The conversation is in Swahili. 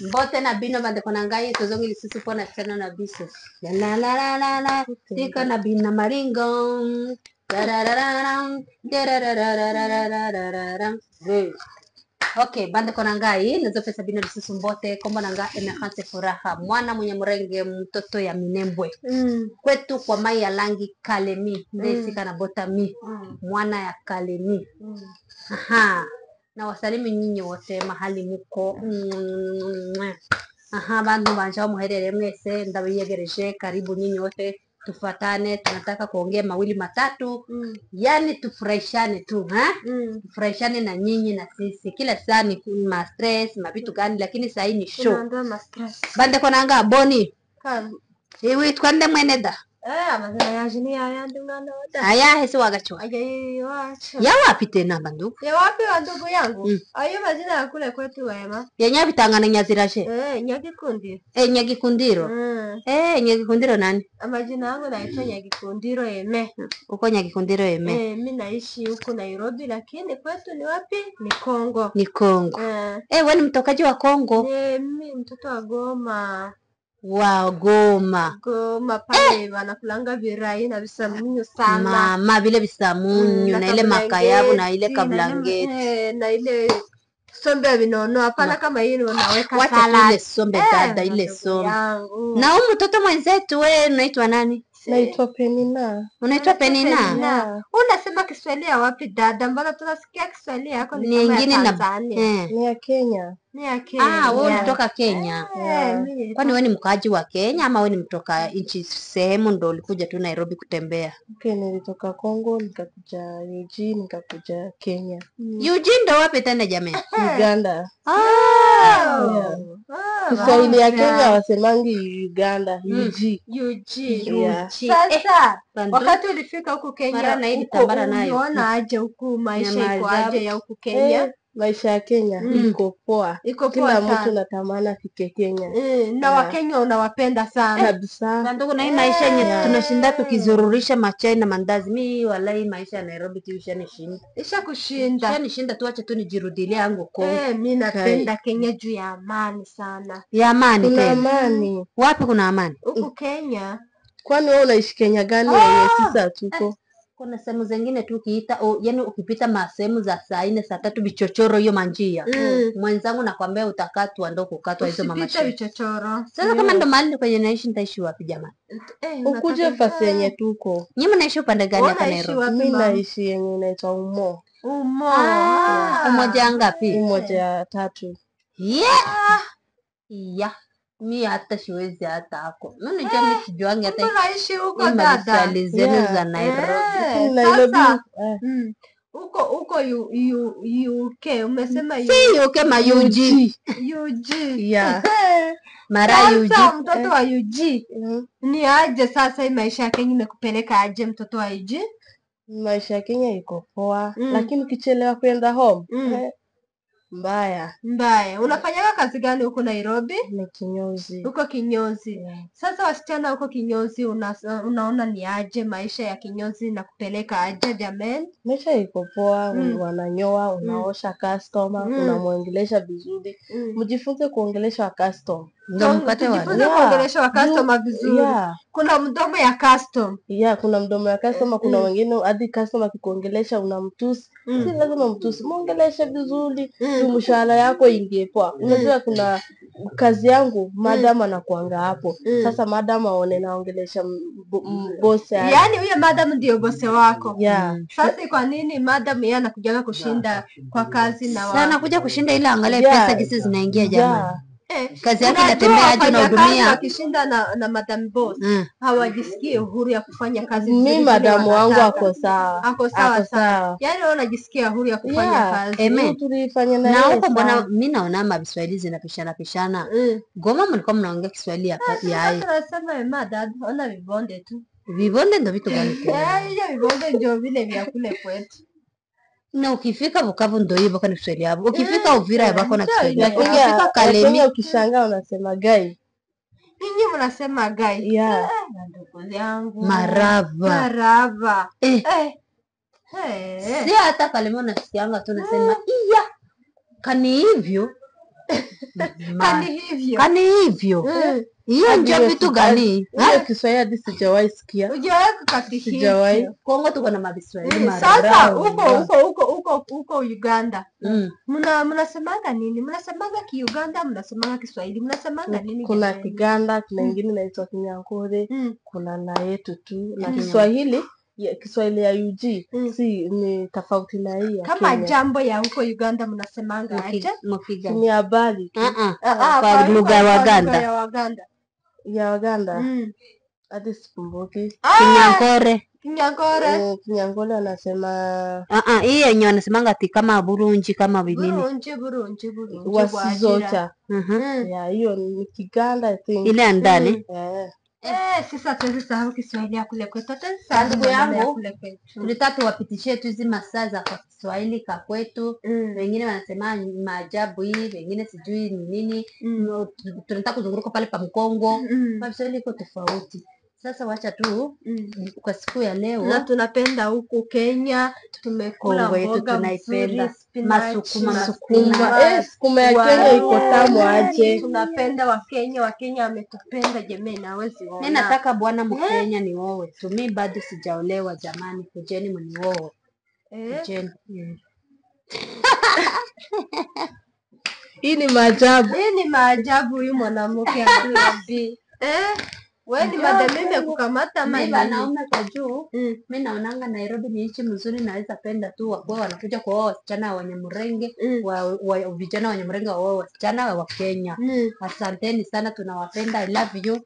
Mbote na bino bande konangaye tozongi lisusu pona tena na biso. La la la la la tika na bina maringo. Okay, bande konangaye nazo pesa bino lisusu mbote kombo nanga Emerance Furaha mwana mwenye mrenge mtoto ya Minembwe. Kwetu kwa mai ya langi Kalemi ndesika na botami mwana ya Kalemi. Aha. Na wasalimi nyinyi wote mahali muko. Bantu banjao muherere mwese ndabiyegereje karibu nyinyi wote tufatane, tunataka kuongea mawili matatu. Yani tufurahishane tu, tufurahishane na nyinyi na sisi. Kila saa ni ma stress, mabitu gani, lakini saa hii ni show. Bande konanga boni. Iwi twende mweneda. Amazina yaje ni ayandi mwana wada. Aya hesi wagacho. Wacha. Ya wapi tena bandu? Ya wapi wa ndugu yangu? Ayo mazina ya kule kwetu wema. Ya nyabi tangana nyazirashe. Nyagikundi. Nyagikundiro. Nyagikundiro nani? Amajina yangu naitwa Nyagikundiro Eme. Uko Nyagikundiro Eme. Mimi naishi huko Nairobi lakini kwetu ni wapi? Ni Kongo. Ni Kongo. Wewe ni mtokaji wa Kongo? Mimi mtoto wa Goma. Wa Goma. Goma pale wanakulanga virai na visamunyo sana. Mama vile visamunyo na ile makayabu na ile kablangeti. Na ile sombe vinono hapana kama hii unaweka salad. Wacha ile sombe dada ile sombe. Na huyu mtoto mwenzetu wewe unaitwa nani? Naitwa Penina. Unaitwa Penina? Unasema Kiswahili ya wapi dada? Mbona tunasikia Kiswahili yako ni kama ya Tanzania? Ni ya Kenya. Ni ya Kenya. Wewe unatoka Kenya. Kwani wewe ni mkaaji wa Kenya ama wewe ni mtoka nchi sehemu ndo ulikuja tu Nairobi kutembea? Okay, nilitoka Kongo nikakuja Eugene nikakuja Kenya. Eugene ndo wapi tena jamii? Uganda. Kiswahili ya Kenya wasemangi Uganda. Eugene. Sasa wakati ulifika huku Kenya na hili tambara nayo. Unaona aje huku maisha iko aje ya huku Kenya? Maisha ya Kenya iko poa. Kila mtu natamani afike Kenya. Na Wakenya unawapenda sana kabisa. Ndugu na hii maisha yenye tunashinda tukizururisha machai na mandazi. Mimi wallahi maisha ya Nairobi tishanishinda. Ishanishinda tu acha tu nijirudilie yangu Kongo. Mimi napenda Kenya juu ya amani sana. Ya amani kuna amani. Wapi kuna amani? Huku Kenya. Kwani wewe unaishi Kenya gani wewe sisi hatuko? Kuna sehemu zingine tu ukiita yani ukipita masehemu za saa 4 saa 3 vichochoro hiyo manjia. Mwenzangu nakwambia utakatwa ndo kukatwa hizo mama shida. Vichochoro. Sasa kama ndo mahali kwenye naishi nitaishi wapi jamani? Ukuje fasi yenye tuko. Nyinyi mnaishi upande gani hapa Nairobi? Mimi naishi yenye inaitwa Umo. Umoja ngapi? Umoja 3. Mimi hata siwezi hata hako. Mimi jamii sijuangi hata. Unaishi huko dada. Zenu za Nairobi. Huko UK umesema si UK ma UG. Mara UG. Sasa mtoto wa UG. Ni aje sasa hii maisha ya Kenya imekupeleka aje mtoto wa UG? Maisha ya Kenya iko poa, lakini ukichelewa kwenda home mbaya. Unafanyaga kazi gani huko Nairobi? Ni kinyozi. Huko kinyozi. Sasa wasichana huko kinyozi unaona ni aje maisha ya kinyozi na kupeleka aje jamani? Maisha iko poa, wananyoa, unaosha customer, unamwongelesha vizuri. Mjifunze kuongelesha customer. Ndio mpate kuongelesha wa customer vizuri. Kuna mdomo ya custom. Kuna mdomo ya customer, kuna wengine hadi customer akikuongelesha unamtusi. Si lazima mtusi, muongeleshe vizuri. Mshahara yako ingie poa. Unajua kuna kazi yangu madam anakuanga hapo. Sasa madam aone naongelesha boss yake. Yaani huyo madam ndio boss wako. Sasa kwa nini madam yeye anakuja kushinda kwa kazi na sana anakuja kushinda ile angalia pesa jinsi zinaingia jamani. Kazi yake inatembea aje na hudumia akishinda na madam boss. Hawajisikie uhuru ya kufanya kazi vizuri. Mimi madam wangu ako sawa. Ako sawa. Yaani wewe unajisikia uhuru ya kufanya kazi. Tulifanya na yeye. Na huko mbona mimi naona mabiswahili zinapishana. Goma mlikuwa mnaongea Kiswahili hapa ya. Tunasema madam ona vibonde tu. Vibonde ndio vitu gani? Hiyo vibonde ndio vile vya kule kwetu. Na ukifika Bukavu ndio hivyo kana Kiswahili hapo. Ukifika Uvira yako na Kiswahili. Ukifika Kalemi ukishangaa unasema gai. Ninyi mnasema gai. Ndugu yangu. Marava. Si hata Kalemi unasikianga tu unasema iya. Kani hivyo. Kani hivyo. Hiyo ndio vitu gani? Hiyo Kiswahili hadi sijawahi sikia. Hujawahi kukasikia? Sijawahi. Kongo tuko na mabiswahili mara. Sasa huko Uganda. Mnasemanga nini? Mnasemanga Kiuganda, mnasemanga Kiswahili, mnasemanga nini? Kuna Kiganda, kuna ingine inaitwa Kinyankore, kuna na yetu tu na Kiswahili. Kiswahili ya UG si ni tofauti na hii ya kama Kenya. Jambo ya huko Uganda mnasemanga aje? Ni habari. Kwa lugha ya Waganda. Ya Waganda. Hadi sikumbuki. Kinyankore anasema hii yenyewe anasemanga ati kama Burunji kama vinini. Burunji. Wasizocha. Ya hiyo ni Kiganda I think. Ile ndani. Sasa tuwezi Kiswahili ya kule kwetu. Ndugu yangu, tulitaka wapitishie tu hizi masaa za kwa Kiswahili ka kwetu. Wengine wanasema maajabu hii, wengine sijui ni nini. Tunataka kuzunguruka pale pa Mkongo. Kiswahili iko tofauti. Sasa wacha tu kwa siku ya leo. Na tunapenda huku Kenya, tumekula mboga tunaipenda. Sukuma ya Kenya iko tamu aje. Tunapenda Wakenya wametupenda jamani, hawezi ona. Mimi nataka bwana Mkenya ni wewe. Mimi bado sijaolewa jamani, kujeni mnioe. Kujeni. Hii ni maajabu huyu mwanamke anabi. Wewe ni madamime kukamata mimi wanaume kwa juu. Mimi naonanga Nairobi ni nchi mzuri, naweza penda tu wao wanakuja kwa wasichana wa Nyamurenge, vijana wa Nyamurenge wa wasichana wa Kenya. Asanteni sana, tunawapenda. I love you.